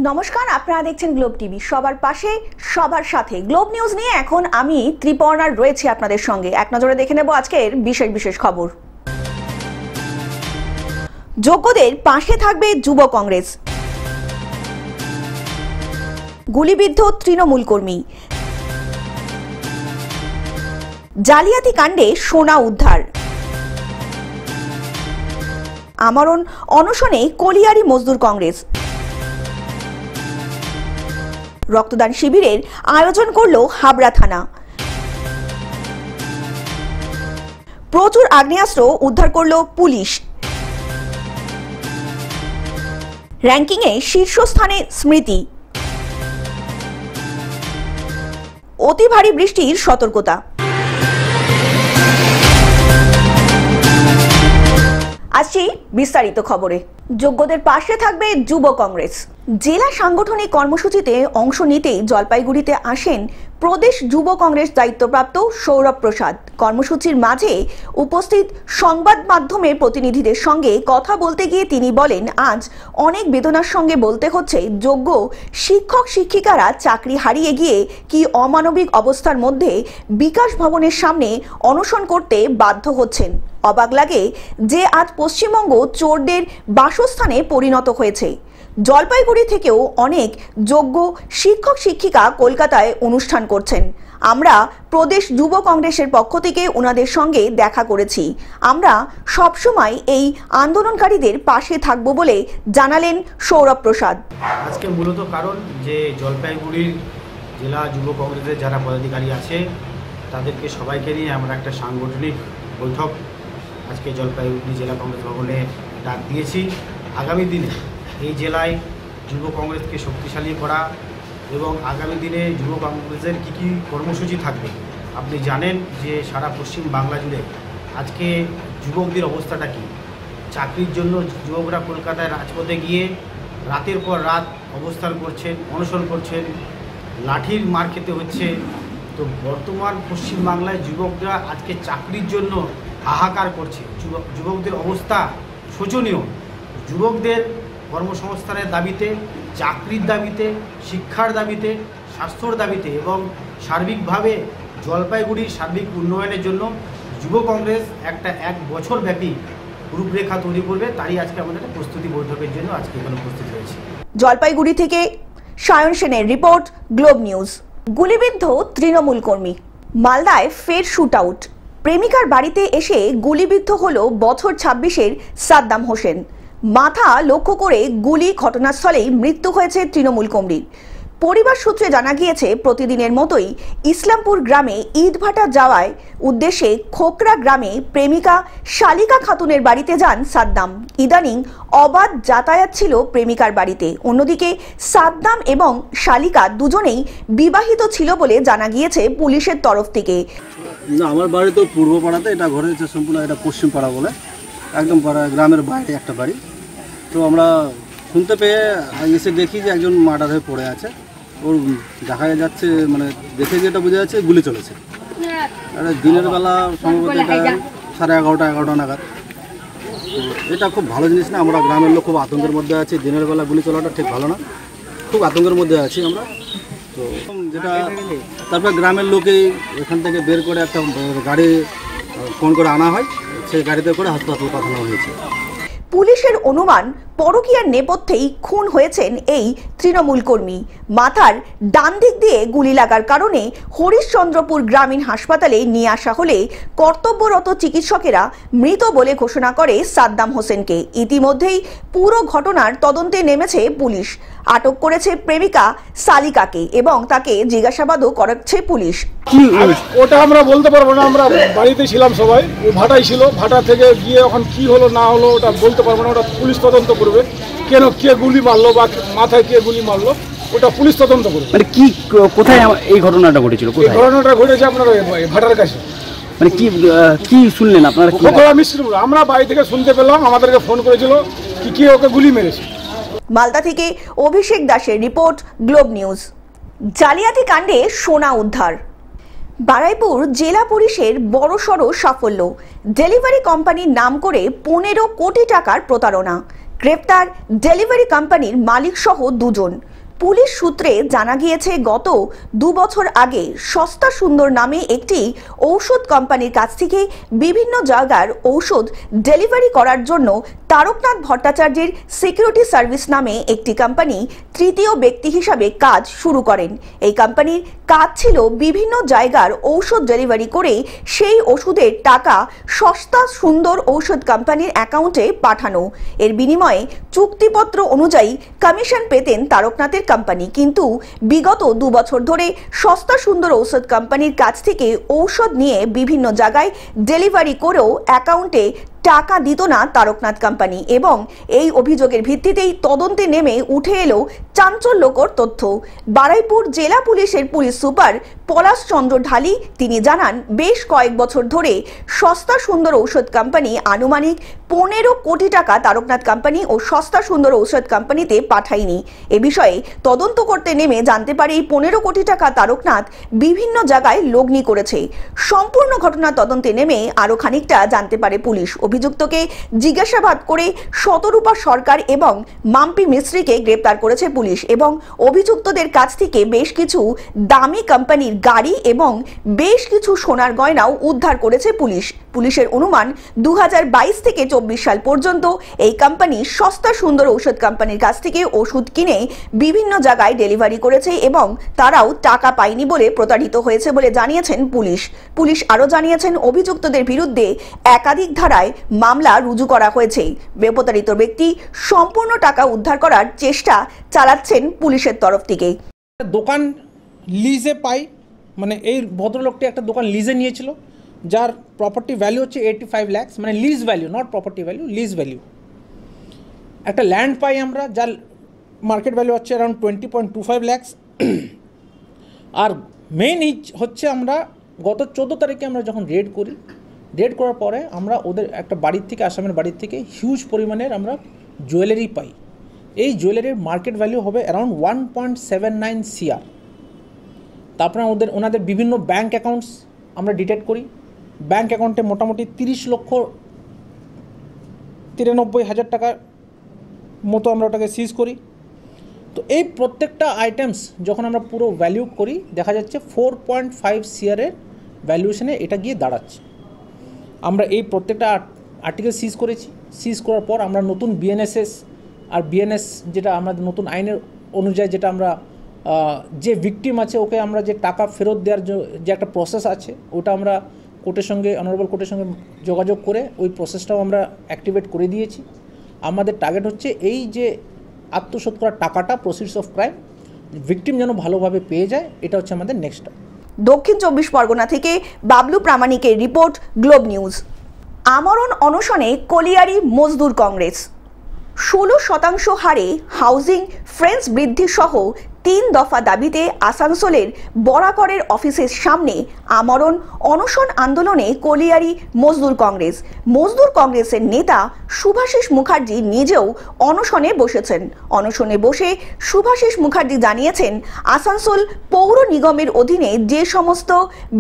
নমস্কার, আপনারা দেখছেন গ্লোব টিভি। সবার পাশে সবার সাথে গ্লোব নিউজ নিয়ে এখন আমি ত্রিপর্ণার রয়েছি আপনাদের সঙ্গে। এক নজরে দেখে নেব আজকের বিশেষ বিশেষ খবর। যোগ্যদের পাশে থাকবে যুব কংগ্রেস। গুলিবিদ্ধ তৃণমূল কর্মী। জালিয়াতি কাণ্ডে সোনা উদ্ধার। আমরণ অনশনে কলিয়ারি মজদুর কংগ্রেস। রক্তদান শিবিরের আয়োজন করল হাবড়া থানা। প্রচুর আগ্নেয়াস্ত্র উদ্ধার করল পুলিশ। র্যাঙ্কিংয়ে শীর্ষস্থানে স্মৃতি। অতি ভারী বৃষ্টির সতর্কতা। আসছি বিস্তারিত খবরে। যোগ্যদের পাশে থাকবে যুব কংগ্রেস। জেলা সাংগঠনিক কর্মসূচিতে অংশ নিতেই জলপাইগুড়িতে আসেন প্রদেশ যুব কংগ্রেস দায়িত্বপ্রাপ্ত সৌরভ প্রসাদ। কর্মসূচির মাঝে উপস্থিত সংবাদ মাধ্যমের প্রতিনিধিদের সঙ্গে কথা বলতে গিয়ে তিনি বলেন, আজ অনেক বেদনার সঙ্গে বলতে হচ্ছে, যোগ্য শিক্ষক শিক্ষিকারা চাকরি হারিয়ে গিয়ে কি অমানবিক অবস্থার মধ্যে বিকাশ ভবনের সামনে অনশন করতে বাধ্য হচ্ছেন। অবাক লাগে যে আজ পশ্চিমবঙ্গ চোরদের বাসস্থানে পরিণত হয়েছে। জলপাইগুড়ি থেকেও অনেক যোগ্য শিক্ষক শিক্ষিকা কলকাতায় অনুষ্ঠান করছেন। আমরা প্রদেশ যুব কংগ্রেসের পক্ষ থেকে ওনাদের সঙ্গে দেখা করেছি। আমরা সবসময় এই আন্দোলনকারীদের পাশে থাকব বলে জানালেন সৌরভ প্রসাদ। আজকে মূলত কারণ যে জলপাইগুড়ির জেলা যুব কংগ্রেসের যারা পদাধিকারী আছে তাদেরকে সবাইকে নিয়ে আমরা একটা সাংগঠনিক বৈঠক আজকে জলপাইগুড়ি জেলা কংগ্রেস ভবনে ডাক দিয়েছি। আগামী দিনে এই জেলায় যুব কংগ্রেসকে শক্তিশালী করা এবং আগামী দিনে যুব কংগ্রেসের কী কী কর্মসূচি থাকবে। আপনি জানেন যে সারা পশ্চিম বাংলা জুড়ে আজকে যুবকদের অবস্থাটা কী। চাকরির জন্য যুবকরা কলকাতায় রাজপথে গিয়ে রাতের পর রাত অবস্থান করছেন, অনশন করছেন, লাঠির মার খেতে হচ্ছে। তো বর্তমান পশ্চিম বাংলায় যুবকরা আজকে চাকরির জন্য হাহাকার করছে। যুবকদের অবস্থা শোচনীয়। যুবকদের কর্মসংস্থানের দাবিতে, চাকরির দাবিতে, শিক্ষার দাবিতে, স্বাস্থ্যর দাবিতে এবং সার্বিকভাবে জলপাইগুড়ির সার্বিক উন্নয়নের জন্য যুব কংগ্রেস একটা 1 বছর ব্যাপী রূপরেখা তৈরি করবে। তারই আজকে আমাদের প্রস্তুতি বৈঠকের জন্য আজকে এখানে উপস্থিত হয়েছে। জলপাইগুড়ি থেকে সায়ন সেনের রিপোর্ট, গ্লোব নিউজ। গুলিবিদ্ধ তৃণমূল কর্মী। মালদায় ফের শুট আউট। প্রেমিকার বাড়িতে এসে গুলিবিদ্ধ হল বছর 26-এর সাদ্দাম হোসেন। মাথা লক্ষ্য করে গুলি, ঘটনাস্থলেই মৃত্যু হয়েছে তৃণমূল কর্মীর। পরিবার সূত্রে জানা গিয়েছে, প্রতিদিনের মতোই ইসলামপুর গ্রামে ইটভাটা যাওয়ার উদ্দেশ্যে খোকরা গ্রামে প্রেমিকা শালিকা খাতুনের বাড়িতে যান সাদ্দাম। ইদানিং অবাধ যাতায়াত ছিল প্রেমিকার বাড়িতে। অন্যদিকে সাদ্দাম এবং শালিকা দুজনেই বিবাহিত ছিল বলে জানা গিয়েছে পুলিশের তরফ থেকে। না, আমার বাড়ি তো পূর্ব পাড়াতে, এটা ঘরে হচ্ছে সম্পূর্ণ, এটা পশ্চিম পাড়া বলে, একদম পাড়া গ্রামের বাইরে একটা বাড়ি। তো আমরা শুনতে পেয়ে এসে দেখি যে একজন মার্ডার হয়ে পড়ে আছে। ওর দেখা যাচ্ছে, মানে দেখে যেটা বোঝা যাচ্ছে গুলি চলেছে। আর দিনের বেলা সম্ভবত এটা 11:30 নাগাদ। তো এটা খুব ভালো জিনিস না। আমরা গ্রামের লোক খুব আতঙ্কের মধ্যে আছি। দিনের বেলা গুলি চলাটা ঠিক ভালো না, খুব আতঙ্কের মধ্যে আছি আমরা। তো যেটা তারপর গ্রামের লোকেই এখান থেকে বের করে একটা গাড়ি ফোন করে আনা হয়, সেই গাড়িতে করে হাসপাতালে পাঠানো হয়েছে। পুলিশের অনুমান, পরকীয়ার নেপথ্যেই খুন হয়েছেন এই তৃণমূল কর্মী। মাথার ডান দিক দিয়ে গুলি লাগার কারণে হরিশ্চন্দ্রপুর গ্রামীণ হাসপাতালে নিয়ে আসা হলে কর্তব্যরত চিকিৎসকেরা মৃত বলে ঘোষণা করে সাদ্দাম হোসেনকে। ইতিমধ্যেই পুরো ঘটনার তদন্তে নেমেছে পুলিশ। আটক করেছে প্রেমিকা শালিকাকে এবং তাকে জিজ্ঞাসাবাদও করাচ্ছে পুলিশ। ওটা আমরা বলতে পারবো না, আমরা বাড়িতে ছিলাম সবাই, ও ভাটাই ছিল। ভাটা থেকে গিয়ে এখন কি হলো না হলো ওটা বলতে পারবো না। ওটা পুলিশ তদন্ত করবে, কেন কে গুলি মারলো বা মাথায় কে গুলি মারলো ওটা পুলিশ তদন্ত করবে। মানে কি, কোথায় এই ঘটনাটা ঘটেছিল? এই ঘটনাটা ঘটেছে আপনার ভাটার কাছে। মানে কি কি শুনলেন আপনারা? আমরা বাড়ি থেকে শুনতে পেলাম, আমাদেরকে ফোন করেছিল কি ওকে গুলি মেরেছে। মালদা থেকে অভিষেক দাসের রিপোর্ট, গ্লোব নিউজ। জালিয়াতি কাণ্ডে সোনা উদ্ধার। বারাইপুর জেলা পুলিশের বড়সড় সাফল্য। ডেলিভারি কোম্পানির নাম করে 15 কোটি টাকার প্রতারণা। গ্রেপ্তার ডেলিভারি কোম্পানির মালিক সহ 2 জন। পুলিশ সূত্রে জানা গিয়েছে গত 2 বছর আগে সস্তা সুন্দর নামে একটি ঔষধ কোম্পানির কাছ থেকে বিভিন্ন জায়গার ঔষধ ডেলিভারি করার জন্য তারকনাথ ভট্টাচার্যের সিকিউরিটি সার্ভিস নামে একটি কোম্পানি তৃতীয় ব্যক্তি হিসাবে কাজ শুরু করেন। এই কোম্পানির কাজ ছিল বিভিন্ন জায়গার ঔষধ ডেলিভারি করে সেই ওষুধের টাকা সস্তা সুন্দর ঔষধ কোম্পানির অ্যাকাউন্টে পাঠানো। এর বিনিময়ে চুক্তিপত্র অনুযায়ী কমিশন পেতেন তারকনাথের কোম্পানি। কিন্তু বিগত 2 বছর ধরে সস্তা সুন্দর ঔষধ কোম্পানির কাছ থেকে ঔষধ নিয়ে বিভিন্ন জায়গায় ডেলিভারি করেও অ্যাকাউন্টে টাকা দিত না তারকনাথ কোম্পানি এবং এই অভিযোগের ভিত্তিতেই তদন্তে নেমে উঠে এলো চাঞ্চল্যকর তথ্য। বারুইপুর জেলা পুলিশের পুলিশ সুপার পলাশ চন্দ্র ঢালি তিনি জানান, বেশ কয়েক বছর ধরে সস্তা সুন্দর ঔষধ কোম্পানি আনুমানিক 15 কোটি টাকা তারকনাথ কোম্পানি ও সস্তা সুন্দর ঔষধ কোম্পানিতে পাঠায়নি। এ বিষয়ে তদন্ত করতে নেমে জানতে পারে এই 15 কোটি টাকা তারকনাথ বিভিন্ন জায়গায় লগ্নি করেছে। সম্পূর্ণ ঘটনা তদন্তে নেমে আরো খানিকটা জানতে পারে পুলিশ। অভিযুক্তকে জিজ্ঞাসাবাদ করে শতরূপা সরকার এবং মাম্পি মিস্ত্রিকে গ্রেপ্তার করেছে পুলিশ এবং অভিযুক্তদের কাছ থেকে বেশ কিছু দামি কোম্পানির গাড়ি এবং বেশ কিছু সোনার গয়নাও উদ্ধার করেছে পুলিশ। পুলিশের অনুমান 2022 থেকে 24 সাল পর্যন্ত এই কোম্পানি সস্তা সুন্দর ঔষধ কোম্পানির কাছ থেকে ওষুধ কিনে বিভিন্ন জায়গায় ডেলিভারি করেছে এবং তারাও টাকা পায়নি বলে প্রতারিত হয়েছে বলে জানিয়েছেন পুলিশ। পুলিশ আরও জানিয়েছেন, অভিযুক্তদের বিরুদ্ধে একাধিক ধারায় মামলা রুজু করা হয়েছে। প্রতারিত ব্যক্তি সম্পূর্ণ টাকা উদ্ধার করার চেষ্টা চালাচ্ছেন পুলিশের তরফ থেকে। দোকান লিজে পাই, মানে এই ভদ্রলোকটি একটা দোকান লিজে নিয়েছিল, যার প্রপার্টি ভ্যালু হচ্ছে 85 লাখ, মানে lease value, not property value, lease value. একটা ল্যান্ড পাই আমরা, যার মার্কেট ভ্যালু হচ্ছে অ্যারাউন্ড 20.25 লাখ। আর মেইন হচ্ছে আমরা গত 14 তারিখে আমরা যখন রেড করি, রেড করার পরে আমরা ওদের একটা বাড়ির থেকে, আসামের বাড়ির থেকে হিউজ পরিমাণের আমরা জুয়েলারি পাই। এই জুয়েলারির মার্কেট ভ্যালু হবে অ্যারাউন্ড 1.79 CR। তারপরে ওনাদের বিভিন্ন ব্যাঙ্ক অ্যাকাউন্টস আমরা ডিটেক্ট করি। ব্যাঙ্ক অ্যাকাউন্টে মোটামুটি 30,93,000 টাকার মতো আমরা ওটাকে সিজ করি। তো এই প্রত্যেকটা আইটেমস যখন আমরা পুরো ভ্যালু করি, দেখা যাচ্ছে 4.5 CR-এর ভ্যালুয়েশনে এটা গিয়ে দাঁড়াচ্ছে। আমরা এই প্রত্যেকটা আর্টিকেল সিজ করেছি। সিজ করার পর আমরা নতুন বিএনএসএস আর বিএনএস, যেটা আমাদের নতুন আইনের অনুযায়ী, যেটা আমরা যে ভিকটিম আছে ওকে আমরা যে টাকা ফেরত দেওয়ার যে একটা প্রসেস আছে, ওটা আমরা কোর্টের সঙ্গে, অনারেবল কোর্টের সঙ্গে যোগাযোগ করে ওই প্রসেসটাও আমরা অ্যাক্টিভেট করে দিয়েছি। আমাদের টার্গেট হচ্ছে এই যে আত্মসাৎ করার টাকাটা, প্রসিডস অফ ক্রাইম, ভিকটিম যেন ভালোভাবে পেয়ে যায়, এটা হচ্ছে আমাদের নেক্সট। দক্ষিণ 24 পরগনা থেকে বাবলু প্রামাণিকের রিপোর্ট, গ্লোব নিউজ। আমরণ অনশনে কলিয়ারি মজদুর কংগ্রেস। 16% হারে হাউজিং ফ্রেন্স বৃদ্ধি সহ 3 দফা দাবিতে আসানসোলের বরাকরের অফিসের সামনে আমরণ অনশন আন্দোলনে কলিয়ারি মজদুর কংগ্রেস। মজদুর কংগ্রেসের নেতা শুভাশিস মুখার্জি নিজেও অনশনে বসেছেন। অনশনে বসে শুভাশিস মুখার্জি জানিয়েছেন, আসানসোল পৌর নিগমের অধীনে যে সমস্ত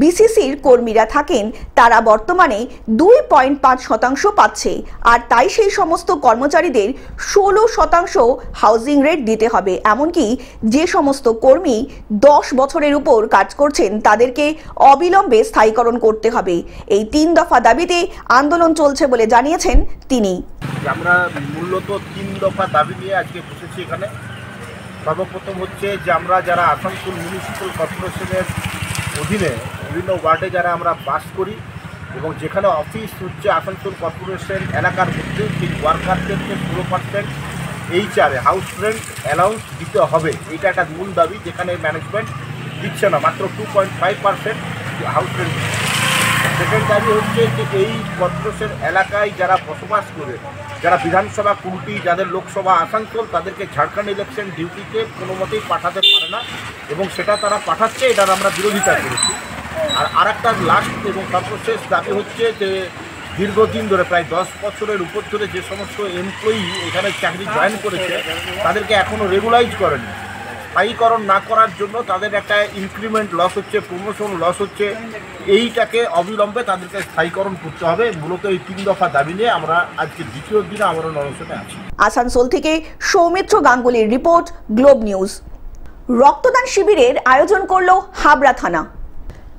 বিসিসির কর্মীরা থাকেন তারা বর্তমানে 2.5% পাচ্ছে, আর তাই সেই সমস্ত কর্মচারীদের 16% হাউজিং রেট দিতে হবে। এমনকি যে সমস্ত কর্মী 10 বছরের উপর কাজ করছেন তাদেরকে অবিলম্বে স্থায়ীকরণ করতে হবে। এই 3 দফা দাবিতে আন্দোলন চলছে বলে জানিয়েছেন তিনি। আমরা মূলত 3 দফা দাবি নিয়ে আজকে বসেছি এখানে। সর্বপ্রথম হচ্ছে যে আমরা যারা আসানসোল মিউনিসিপ্যাল কর্পোরেশনের অধীনে বিভিন্ন ওয়ার্ডে যারা আমরা বাস করি এবং যেখানে অফিস হচ্ছে আসানসোল কর্পোরেশন এলাকার মধ্যে, সেই ওয়ার্কারদেরকে 16% HR হাউস রেন্ট অ্যালাউন্স দিতে হবে। এটা একটা মূল দাবি, যেখানে ম্যানেজমেন্ট দিচ্ছে না, মাত্র 2.5% হাউস রেন্ট। সেকেন্ড দাবি হচ্ছে যে এই কর্পোরেশন এলাকায় যারা বসবাস করে, যারা বিধানসভা কুলটি, যাদের লোকসভা আসানসোল, তাদেরকে ঝাড়খণ্ড ইলেকশন ডিউটিতে কোনো মতেই পাঠাতে পারে না এবং সেটা তারা পাঠাচ্ছে, এটার আমরা বিরোধিতা করেছি। আর একটা লাস্ট এবং সর্বশেষ দাবি হচ্ছে যে দীর্ঘদিন ধরে, প্রায় 10 বছরের উপর ধরে যে সমস্ত এমপ্লয়ি এখানে চাকরি জয়েন করেছে তাদেরকে এখনও রেগুলাইজ করেনি। স্থায়ীকরণ না করার জন্য তাদের একটা ইনক্রিমেন্ট লস হচ্ছে, প্রমোশন লস হচ্ছে। এইটাকে অবিলম্বে তাদেরকে স্থায়ীকরণ করতে হবে। মূলত এই 3 দফা দাবি নিয়ে আমরা আজকে দ্বিতীয় দিনে আমরা অনশনে আছি। আসানসোল থেকে সৌমিত্র গাঙ্গুলির রিপোর্ট, গ্লোব নিউজ। রক্তদান শিবিরের আয়োজন করলো হাবড়া থানা।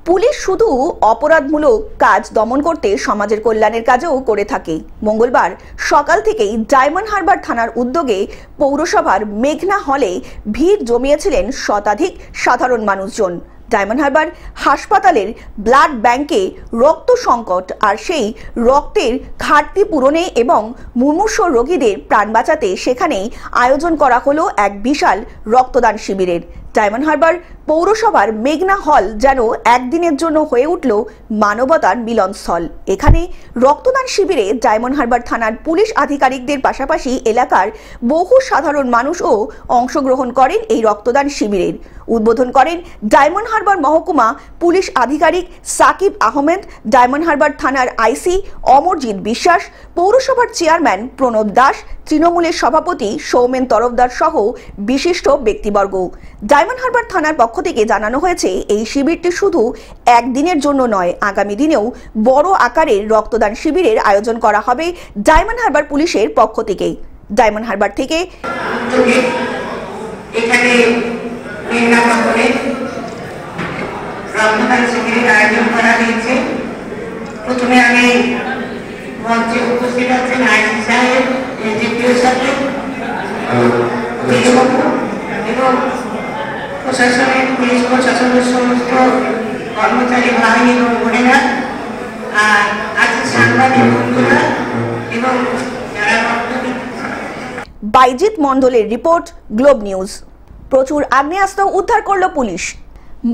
পুলিশ শুধু অপরাধমূলক কাজ দমন করতে সমাজের কল্যাণের কাজও করে থাকে। মঙ্গলবার সকাল থেকেই ডায়মন্ড হারবার থানার উদ্যোগে পৌরসভার মেঘনা হলে ভিড় জমিয়েছিলেন শতাধিক সাধারণ মানুষজন। ডায়মন্ড হারবার হাসপাতালের ব্লাড ব্যাংকে রক্ত সংকট আর সেই রক্তের ঘাটতি পূরণে এবং মুমূর্ষু রোগীদের প্রাণ বাঁচাতে সেখানেই আয়োজন করা হলো এক বিশাল রক্তদান শিবিরের। ডায়মন্ড হারবার পৌরসভার মেঘনা হল যেন একদিনের জন্য হয়ে উঠল মানবতার মিলনস্থল। এখানে রক্তদান শিবিরে ডায়মন্ড হারবার থানার পুলিশ আধিকারিকদের পাশাপাশি এলাকার বহু সাধারণ মানুষও অংশগ্রহণ করেন এই রক্তদান শিবিরের। উদ্বোধন করেন ডায়মন্ড হারবার মহকুমা পুলিশ আধিকারিক সাকিব আহমেদ, ডায়মন্ড হারবার থানার আইসি অমরজিৎ বিশ্বাস, পৌরসভার চেয়ারম্যান প্রণব দাস, তৃণমূলের সভাপতি সৌমেন তরফদার সহ বিশিষ্ট ব্যক্তিবর্গ। ডায়মন্ড হারবার থানার পক্ষ থেকে জানানো হয়েছে এই শিবিরটি শুধু একদিনের জন্য নয়, আগামী দিনেও বড় আকারের রক্তদান শিবিরের আয়োজন করা হবে ডায়মন্ড হারবার পুলিশের পক্ষ থেকে। ডায়মন্ড হারবার থেকে রক্তদান শিবিরের আয়োজন করা হয়েছে। প্রথমে আমি মঞ্চে উপস্থিত আছেন আইসি সাহেব, ডিপিও সাহেব এবং প্রশাসনের পুলিশ প্রশাসনের সমস্ত কর্মচারী ভাই এবং বোনেরা, আর আছে সাংবাদিক বন্ধুরা এবং যারা বাইজিৎ মণ্ডলের রিপোর্ট, গ্লোব নিউজ। প্রচুর আগ্নেয়াস্ত্র উদ্ধার করলো পুলিশ।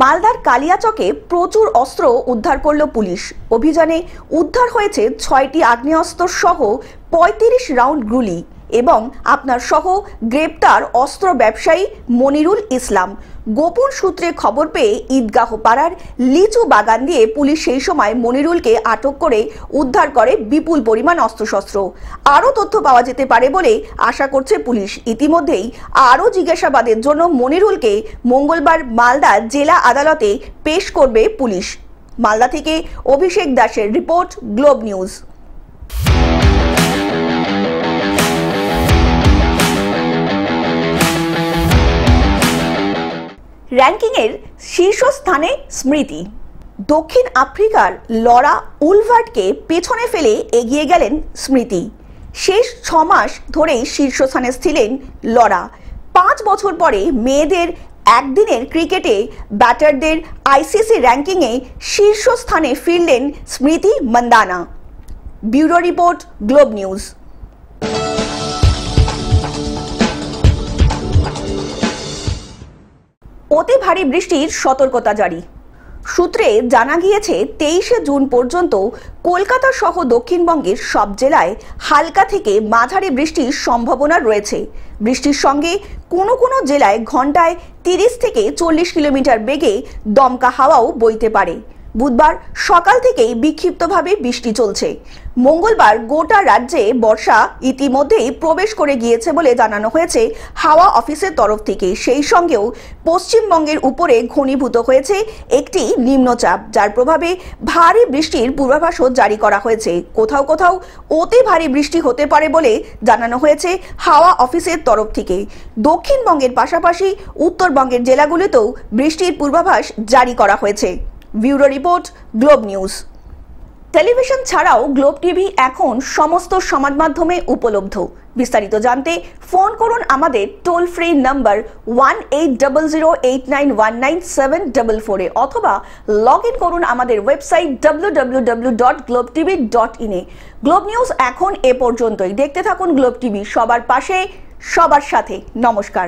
মালদার কালিয়াচকে প্রচুর অস্ত্র উদ্ধার করলো পুলিশ। অভিযানে উদ্ধার হয়েছে 6টি আগ্নেয়াস্ত্র সহ 35 রাউন্ড গুলি এবং আপনার সহ গ্রেপ্তার অস্ত্র ব্যবসায়ী মনিরুল ইসলাম। গোপন সূত্রে খবর পেয়ে ঈদগাহ পাড়ার লিচু বাগান দিয়ে পুলিশ সেই সময় মনিরুলকে আটক করে উদ্ধার করে বিপুল পরিমাণ অস্ত্রশস্ত্র। আরও তথ্য পাওয়া যেতে পারে বলে আশা করছে পুলিশ। ইতিমধ্যেই আরও জিজ্ঞাসাবাদের জন্য মনিরুলকে মঙ্গলবার মালদা জেলা আদালতে পেশ করবে পুলিশ। মালদা থেকে অভিষেক দাসের রিপোর্ট, গ্লোব নিউজ। র্যাঙ্কিংয়ের শীর্ষস্থানে স্মৃতি। দক্ষিণ আফ্রিকার লরা উলভার্টকে পেছনে ফেলে এগিয়ে গেলেন স্মৃতি। শেষ 6 মাস ধরেই শীর্ষস্থানে ছিলেন লরা। 5 বছর পরে মেয়েদের একদিনের ক্রিকেটে ব্যাটারদের আইসিসি র্যাঙ্কিংয়ে শীর্ষস্থানে ফিরলেন স্মৃতি Mandanna. Bureau report, Globe news. অতি ভারী বৃষ্টির সতর্কতা জারি। সূত্রে জানা গিয়েছে 23শে জুন পর্যন্ত কলকাতা সহ দক্ষিণবঙ্গের সব জেলায় হালকা থেকে মাঝারি বৃষ্টির সম্ভাবনা রয়েছে। বৃষ্টির সঙ্গে কোনো কোনো জেলায় ঘন্টায় 30 থেকে 40 কিলোমিটার বেগে দমকা হাওয়াও বইতে পারে। বুধবার সকাল থেকেই বিক্ষিপ্তভাবে বৃষ্টি চলছে। মঙ্গলবার গোটা রাজ্যে বর্ষা ইতিমধ্যেই প্রবেশ করে গিয়েছে বলে জানানো হয়েছে হাওয়া অফিসের তরফ থেকে। সেই সঙ্গেও পশ্চিমবঙ্গের উপরে ঘনীভূত হয়েছে একটি নিম্নচাপ, যার প্রভাবে ভারী বৃষ্টির পূর্বাভাসও জারি করা হয়েছে। কোথাও কোথাও অতি ভারী বৃষ্টি হতে পারে বলে জানানো হয়েছে হাওয়া অফিসের তরফ থেকে। দক্ষিণবঙ্গের পাশাপাশি উত্তরবঙ্গের জেলাগুলিতেও বৃষ্টির পূর্বাভাস জারি করা হয়েছে। Bureau report, Globe news. Television ছাড়াও গ্লোব টিভি এখন সমস্ত সমাজ মাধ্যমে উপলব্ধ। বিস্তারিত জানতে ফোন করুন আমাদের টোল ফ্রি নাম্বার 180089197444 অথবা লগ ইন করুন আমাদের ওয়েবসাইট www.globetv.in এ। গ্লোব নিউজ এখন এ পর্যন্তই। দেখতে থাকুন গ্লোব টিভি, সবার পাশে, সবার সাথে। নমস্কার।